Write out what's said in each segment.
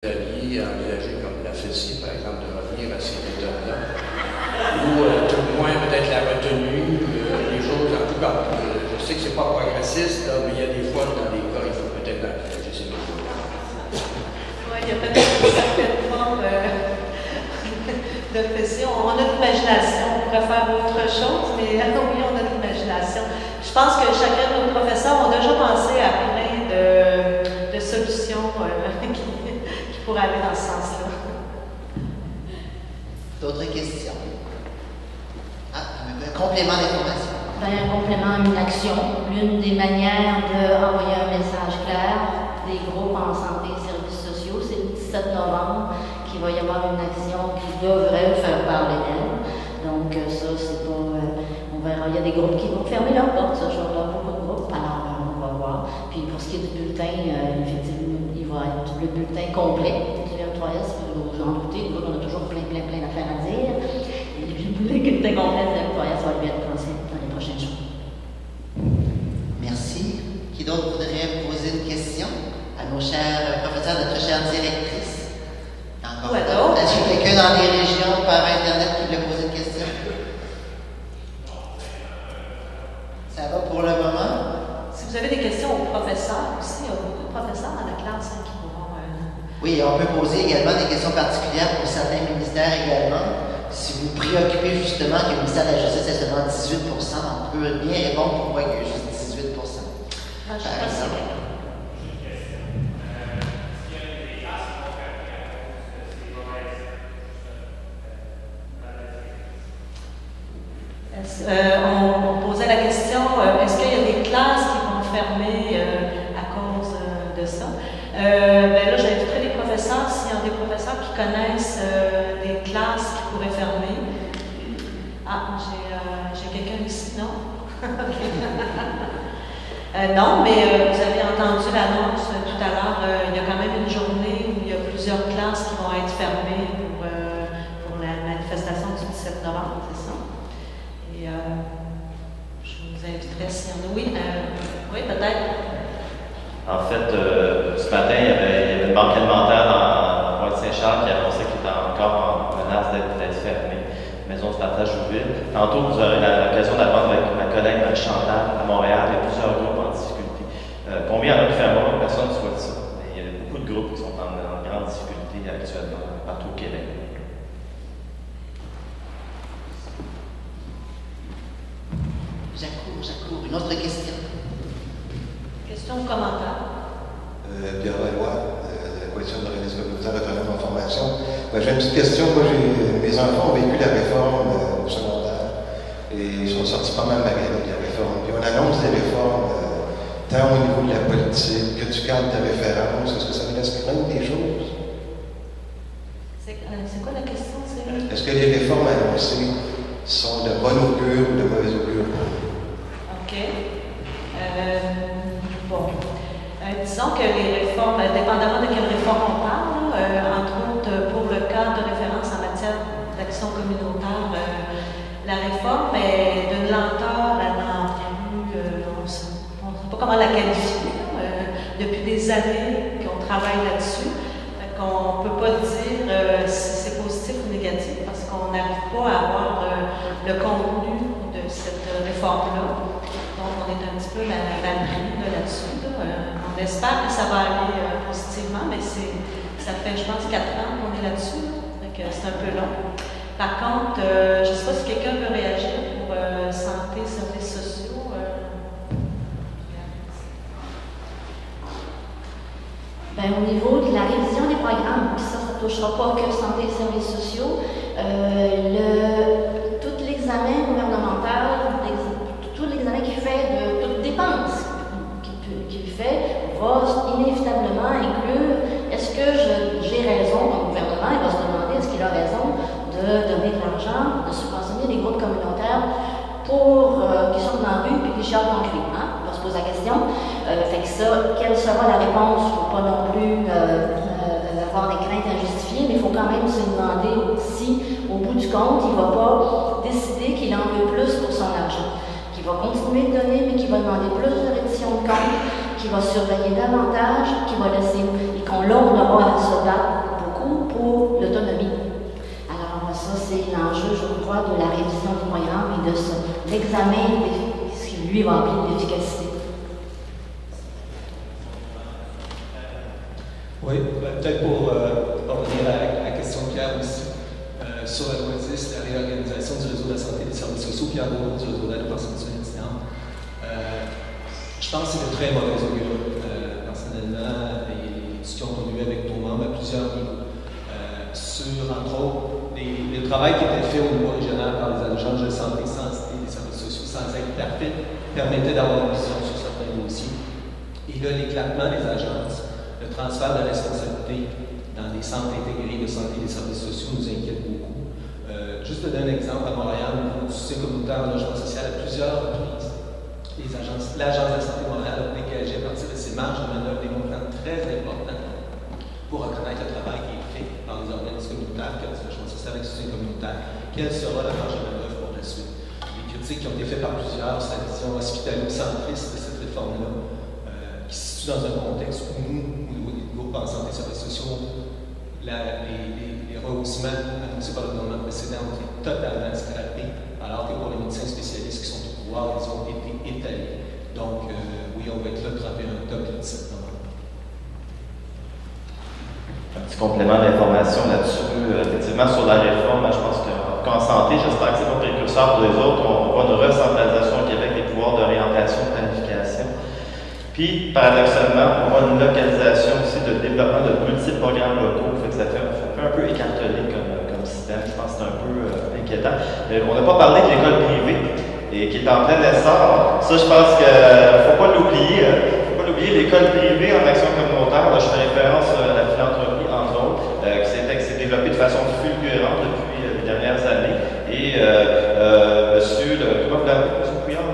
alliés à envisager comme la FECI, par exemple, de revenir à ces méthodes-là. Ou tout le moins peut-être la retenue, les choses, en tout cas, je sais que c'est pas progressiste, là, mais il y a des fois, dans les cas, il faut peut-être envisager ces méthodes-là. Oui, il y a peut-être une certaine forme de FECI. On a de l'imagination, on pourrait faire autre chose, mais oui, on a de l'imagination. Je pense que chacun de nos professeurs ont déjà pensé à plein de solutions qui pourraient aller dans ce sens-là. D'autres questions? Un complément d'information. Un complément, une action. L'une des manières d'envoyer un message clair des groupes en santé et services sociaux, c'est le 17 novembre qu'il va y avoir une action qui devrait faire parler d'elle. Donc ça, c'est pas... on verra, il y a des groupes qui vont fermer leurs portes, ça, je vais avoir beaucoup de groupes, alors on va voir. Puis pour ce qui est du bulletin, effectivement, il va être le bulletin complet du M3S, vous vous en doutez, nous, on a toujours plein d'affaires à dire. Et le bulletin complet du M3S va être lancé dans les prochains jours. Merci. Qui d'autre voudrait poser une question à nos chers professeurs, notre chère directrice? Encore d'autres? Est-ce qu'il y a quelqu'un dans les régions par Internet qui voulait poser une question? Ça va pour le moment? Si vous avez des questions aux professeurs aussi, il y a beaucoup de professeurs dans la classe qui pourront... Oui, on peut poser également des questions particulières pour certains ministères également. Si vous vous préoccupez justement que le ministère de la Justice est seulement 18 on peut bien répondre pourquoi il y a juste 18 je sais pas si on posait la question, est-ce qu'il y a des classes qui vont fermer à cause de ça? Là, j'inviterai les professeurs, s'il y a des professeurs qui connaissent des classes qui pourraient fermer. Ah, j'ai quelqu'un ici, non? Non, mais vous avez entendu l'annonce tout à l'heure, il y a quand même une journée où il y a plusieurs classes qui vont être fermées pour la manifestation du 17 novembre, c'est ça? Et je vous inviterai s'il y en a. Oui, oui, peut-être. En fait, ce matin, il y avait une banque alimentaire à Pointe-Saint-Charles qui annonçait qu'il était encore en menace d'être fermé. Maison de partage ouverte. Tantôt, vous aurez l'occasion d'apprendre avec ma collègue Chantal à Montréal. Il y a plusieurs groupes en difficulté. Combien en a qui fermeront? Personne ne souhaite ça. Mais il y a beaucoup de groupes qui sont en grande difficulté actuellement partout au Québec. J'accours. Une autre question? Question ou commentaire? Pierre Valois, la coalition d'organismes communautaires autonomes en formation. J'ai une petite question. Moi, mes enfants ont vécu la réforme au secondaire et ils sont sortis pas mal maganés de la réforme. Puis on annonce des réformes tant au niveau de la politique que du cadre de référence. Est-ce que ça nous laisse craindre des choses? C'est quoi la question? Est-ce que les réformes annoncées sont de bon augure ou de mauvais augure? OK. Bon. Disons que les réformes, dépendamment de quelle réforme on parle, entre autres pour le cadre de référence en matière d'action communautaire, la réforme est d'une lenteur à n'en plus, on ne sait pas comment la qualifier. Depuis des années qu'on travaille là-dessus. On ne peut pas dire si c'est positif ou négatif parce qu'on n'arrive pas à avoir le contenu de cette réforme-là. Donc, on est un petit peu mal pris là-dessus. On espère que ça va aller positivement, mais ça fait, je pense, 4 ans qu'on est là-dessus. Donc, c'est un peu long. Par contre, je ne sais pas si quelqu'un veut réagir pour santé, services sociaux. Au niveau de la révision des programmes, ça ne touchera pas que santé et services sociaux. Tout l'examen gouvernemental, tout l'examen qu'il fait de toute dépense qu'il fait, va inévitablement inclure est-ce que j'ai raison, le gouvernement, il va se demander est-ce qu'il a raison de donner de l'argent, de subventionner des groupes communautaires pour qui sont dans la rue et qui chialent dans le cri. On va se poser la question. Fait que ça, quelle sera la réponse? Il ne faut pas non plus avoir des craintes injustifiées, mais il faut quand même se demander si, au bout du compte, il ne va pas décider qu'il en veut plus pour son argent, qu'il va continuer de donner, mais qu'il va demander plus de reddition de compte, qui va surveiller davantage, qui va laisser, et qu'on là, on aura à se battre beaucoup pour l'autonomie. Alors ça, c'est l'enjeu, je crois, de la révision du programme et de l'examen de ce qui lui va appeler l'efficacité. Oui, peut-être pour revenir à la question de Pierre aussi, sur la loi 10, la réorganisation du réseau de la santé et des services sociaux, Pierre Beaumont du réseau d'aide aux personnes incidentes. Je pense que c'est de très mauvais augure. Personnellement, les discussions qu'on a eues avec nos membres à plusieurs niveaux, sur, entre autres, le travail qui était fait au niveau régional par les agences de santé et des services sociaux sans être parfait permettait d'avoir une vision sur certains dossiers. Et là, l'éclatement des agences, le transfert de responsabilité dans les centres intégrés de santé et des services sociaux nous inquiète beaucoup. Juste pour donner un exemple, à Montréal, au niveau du soutien communautaire en logement social, à plusieurs reprises, l'Agence de la santé de Montréal a dégagé à partir de ses marges de manœuvre des montants très importants pour reconnaître le travail qui est fait par les organismes communautaires, comme le logement social avec soutien communautaire. Quelle sera la marge de manœuvre pour la suite? Les critiques qui ont été faites par plusieurs, c'est la vision hospitalo-centriste de cette réforme-là, qui se situe dans un contexte où nous, au niveau des groupes en santé et services sociaux, les rehaussements annoncés par le gouvernement précédent ont été totalement scrappés, alors que pour les médecins spécialistes qui sont au pouvoir, ils ont été étalés. Donc, oui, on va être là le 31 octobre et le 17 novembre. Un petit complément d'information là-dessus. Effectivement, sur la réforme, je pense qu'en santé, j'espère que c'est pas précurseur pour les autres. On voit une recentralisation au Québec des pouvoirs d'orientation, de planification. Puis, paradoxalement, on voit une localisation aussi de développement de multiples programmes locaux. Fait que ça fait un peu écartelé comme système. Je pense que c'est un peu inquiétant. On n'a pas parlé de l'école privée et qui est en plein essor. Ça, je pense qu'il ne faut pas l'oublier. L'école privée en action communautaire, là, je fais référence à la philanthropie, entre autres, qui s'est développée de façon fulgurante depuis les dernières années. Et comment vous l'appelez, M. Couillard,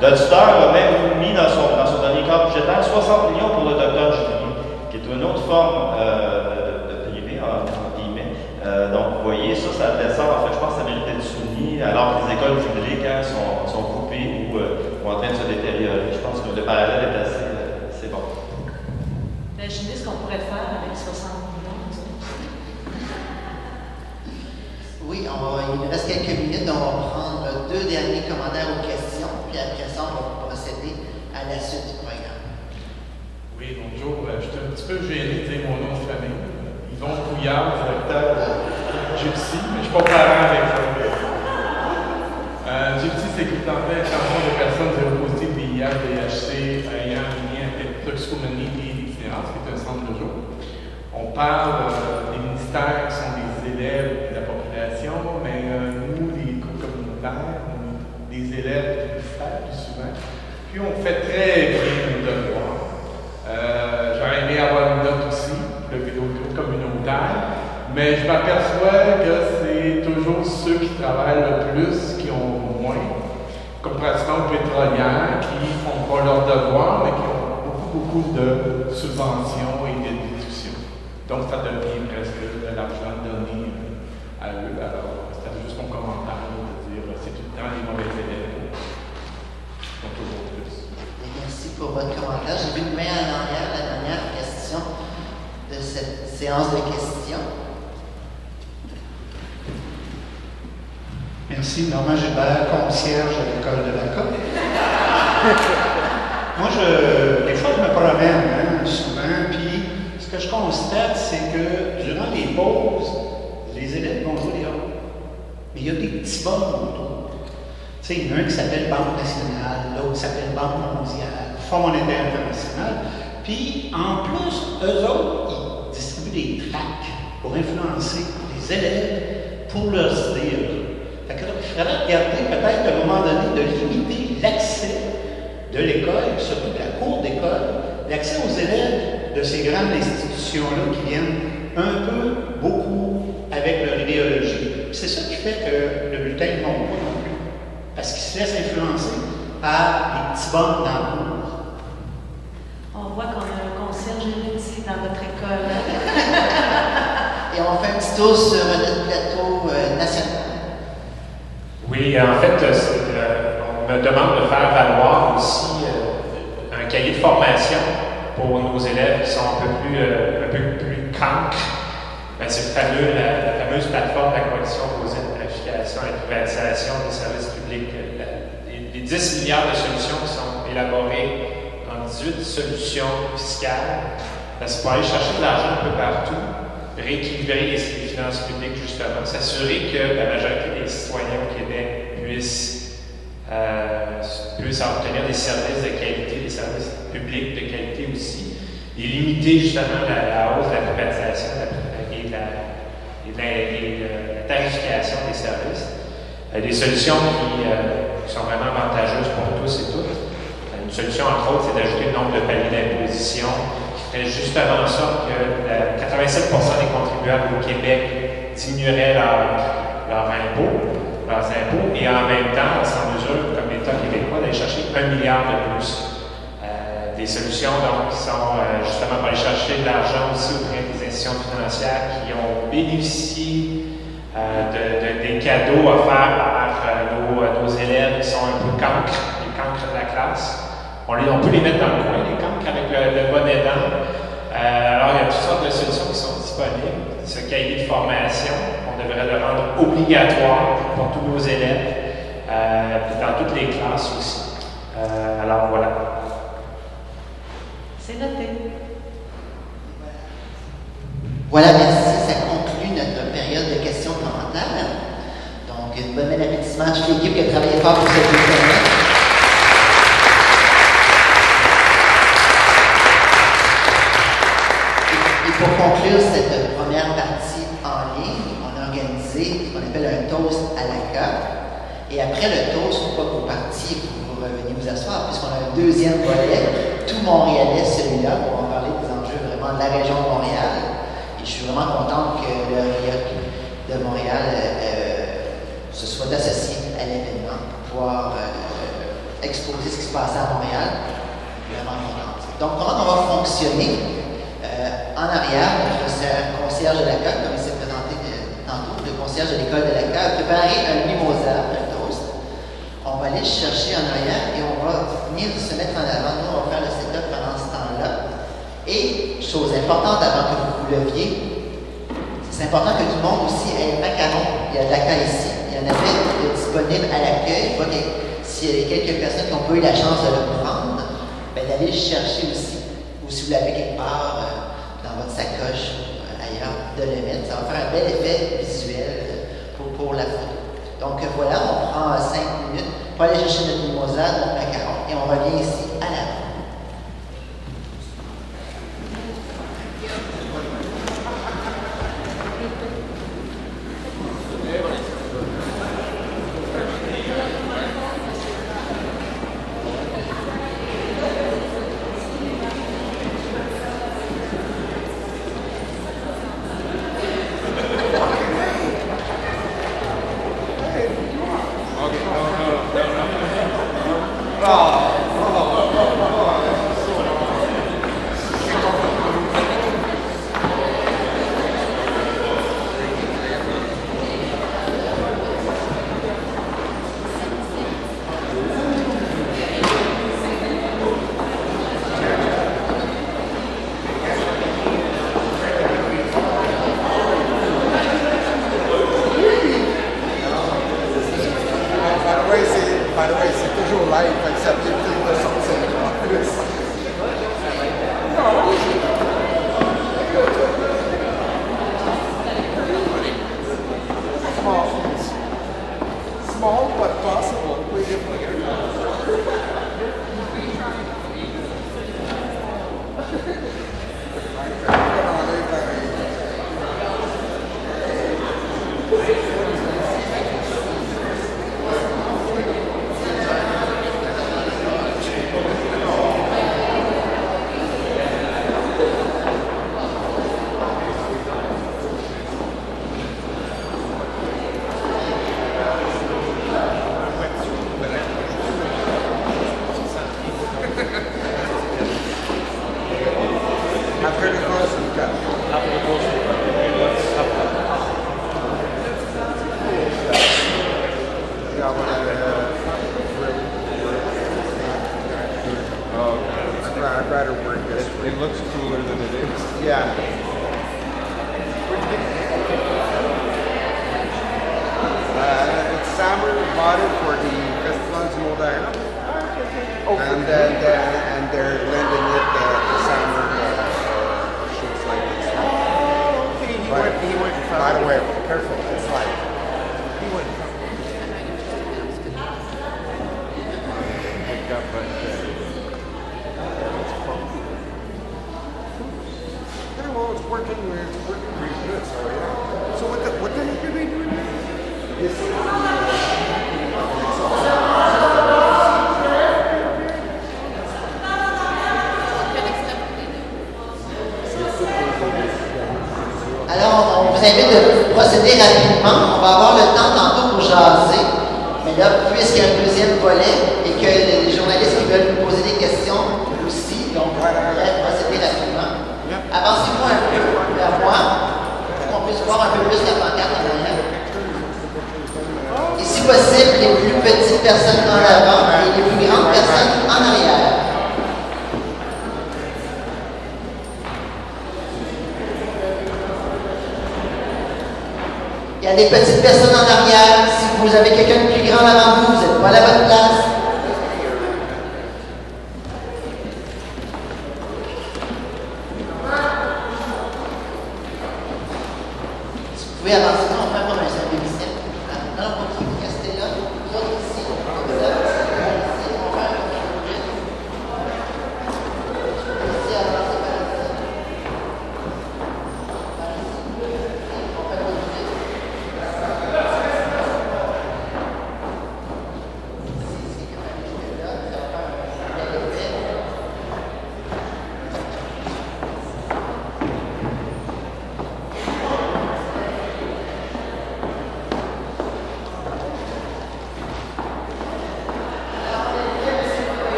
le tuteur a même mis dans son dernier cadre budgétaire 60 millions pour le docteur Julien, qui est une autre forme de privé, en guillemets. Donc, vous voyez, ça a de l'essor. En fait, je pense que ça mérite d'être souligné, alors que les écoles publiques sont coupées ou en train de se détériorer. Je pense que le parallèle est assez bon. Imaginez ce qu'on pourrait faire avec 60 millions. Oui, il nous reste quelques minutes, donc on va prendre 2 derniers commentaires aux questions, puis après ça, on va procéder à la suite du programme. Oui, bonjour. Je suis un petit peu gêné de dire mon nom de famille. Yvon Couillard, directeur Gypsy, mais je ne suis pas parent avec ça. Gypsy, c'est une intention de personnes séropositives VIH, VHC, ayant un lien avec toxicomanie et l'itinérance, qui est un centre de jour. On parle des ministères qui sont des élèves de la population, mais nous, les groupes communautaires, on est des élèves du ministère plus souvent. Puis on fait très bien nos devoirs. J'aurais aimé avoir une note aussi pour le groupe communautaire, mais je m'aperçois que c'est toujours ceux qui travaillent le plus qui ont moins, comparativement aux pétrolières qui ne font pas leur devoir, mais qui ont beaucoup de subventions et de discussions. Donc ça devient presque de l'argent donné à eux. Alors, c'était juste mon commentaire de dire c'est tout le temps les mauvais élèves qui font toujours plus. Merci pour votre commentaire. J'ai vu une main en arrière, la dernière question de cette séance de questions. Merci. Normand Gilbert, concierge à l'école de la COP. Moi, des fois, je me promène souvent, puis ce que je constate, c'est que durant les pauses, les élèves vont jouer dehors. Mais il y a des petits bonhommes autour. Tu sais, il y en a un qui s'appelle Banque nationale, l'autre s'appelle Banque mondiale, Fonds monétaire international. Puis, en plus, eux autres, ils distribuent des tracts pour influencer les élèves pour leur dire. Fait que là, il faudrait regarder peut-être à un moment donné de limiter l'accès de l'école, surtout de la cour d'école, l'accès aux élèves de ces grandes institutions-là qui viennent un peu, beaucoup avec leur idéologie. C'est ça qui fait que le bulletin ne monte pas non plus, parce qu'ils se laissent influencer par les petits bonnes dans la cour. On voit qu'on a un concierge ici dans notre école. Et on fait un petit tour sur notre plateau national. Oui, en fait, on me demande de faire valoir aussi un cahier de formation pour nos élèves qui sont un peu plus cancres. Ben, c'est la fameuse plateforme de la coalition opposée à la planification et la privatisation des services publics. Les 10 milliards de solutions qui sont élaborées dans 18 solutions fiscales, ben, c'est pour aller chercher de l'argent un peu partout, rééquilibrer les finances publiques justement, s'assurer que la majorité des citoyens au Québec puissent obtenir des services de qualité, des services publics de qualité aussi, et limiter justement la hausse de la privatisation et la tarification des services. Des solutions qui sont vraiment avantageuses pour tous et toutes. Une solution, entre autres, c'est d'ajouter le nombre de paliers d'imposition qui ferait justement en sorte que 87% des contribuables au Québec diminueraient leurs impôts, et en même temps, on s'en mesure, comme l'État québécois, d'aller chercher 1 milliard de plus. Des solutions donc, qui sont justement pour aller chercher de l'argent aussi auprès des institutions financières qui ont bénéficié des cadeaux offerts par nos élèves qui sont un peu cancres, les cancres de la classe. On peut les mettre dans le coin, les cancres, avec le bonnet dent. Alors, il y a toutes sortes de solutions qui sont disponibles. Ce cahier de formation, on devrait le rendre obligatoire pour tous nos élèves, dans toutes les classes aussi. Alors, voilà. C'est noté. Voilà, merci. Ça conclut notre période de questions-commentaires. Donc, bon appétissement à toute l'équipe qui a travaillé fort pour cette journée. Et pour conclure cette première partie en ligne, on a organisé ce qu'on appelle un toast à la carte. Et après le toast, une fois que vous partiez, vous revenez vous asseoir, puisqu'on a un deuxième volet, tout montréalais, celui-là, pour en parler des enjeux vraiment de la région de Montréal. Et je suis vraiment contente que le RIOC de Montréal se soit associé à l'événement pour pouvoir exposer ce qui se passait à Montréal. Vraiment contente. Donc, comment on va fonctionner? En arrière, notre concierge de la CAQ, comme il s'est présenté tantôt, le concierge de l'école de la CAQ, a préparé un mimosa, un toast. On va aller le chercher en arrière et on va venir se mettre en avant. Nous, on va faire le setup pendant ce temps-là. Et, chose importante avant que vous vous leviez, c'est important que tout le monde aussi ait un macaron. Il y a de la CAQ ici. Il y en avait disponible à l'accueil. S'il y a quelques personnes qui n'ont pas eu la chance de le prendre, ben, d'aller le chercher aussi. Ou si vous l'avez quelque part dans votre sacoche ailleurs, de le mettre. Ça va faire un bel effet visuel pour la photo. Donc voilà, on prend 5 minutes pour aller chercher notre mimosa, notre macaron, et on revient ici à l'avant. Oh. By the way, careful. It's like he went picked up right there. Yeah, well, it's working pretty good. So yeah. So what the heck are they doing now? Alors, on vous invite de procéder rapidement. On va avoir le temps tantôt pour jaser. Mais là, puisqu'il y a un deuxième volet et que les journalistes qui veulent nous poser des questions aussi, donc on devrait procéder rapidement. Avancez-vous un peu vers moi pour qu'on puisse voir un peu plus la pancarte en arrière. Et si possible, les plus petites personnes en avant et les plus grandes personnes en arrière. Il y a des petites personnes en arrière. Si vous avez quelqu'un de plus grand avant vous, vous n'êtes pas à la bonne place. Si vous pouvez avancer, on va faire comme un service ici. Non, vous restez là. Vous autres ici. Ici, on va faire un peu de ici, avancer par ici.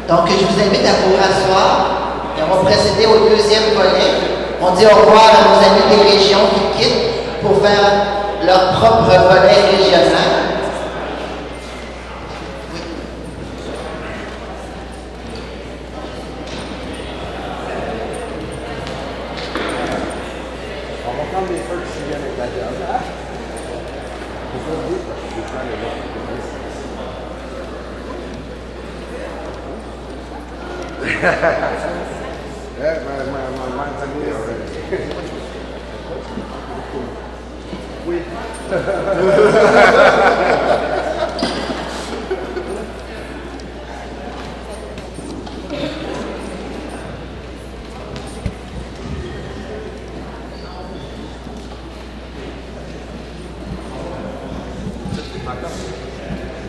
Donc, je vous invite à vous rasseoir et on va procéder au deuxième volet. On dit au revoir à nos amis des régions qui quittent pour faire leur propre volet régional. On va prendre les feux qui viennent avec la job. Pourquoi oui? Parce que je prends les autres. Yeah, my mind's on me already. Oui.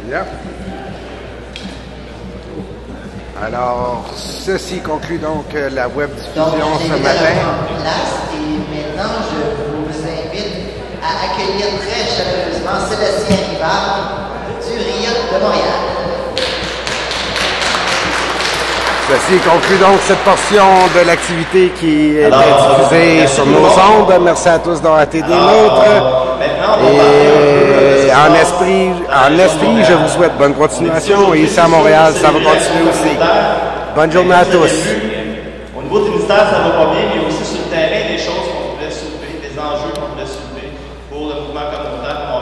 Yeah. Alors, ceci conclut donc la web diffusion ce matin. Place et maintenant, je vous invite à accueillir très chaleureusement Sébastien Rivard du RIA de Montréal. Ceci conclut donc cette portion de l'activité qui est diffusée sur nos ondes. Merci à tous d'avoir été des nôtres. Et en esprit, je vous souhaite bonne continuation. Et ici à Montréal, ça va continuer aussi. Bonne journée à tous. Au niveau du ministère, ça va pas bien, mais aussi sur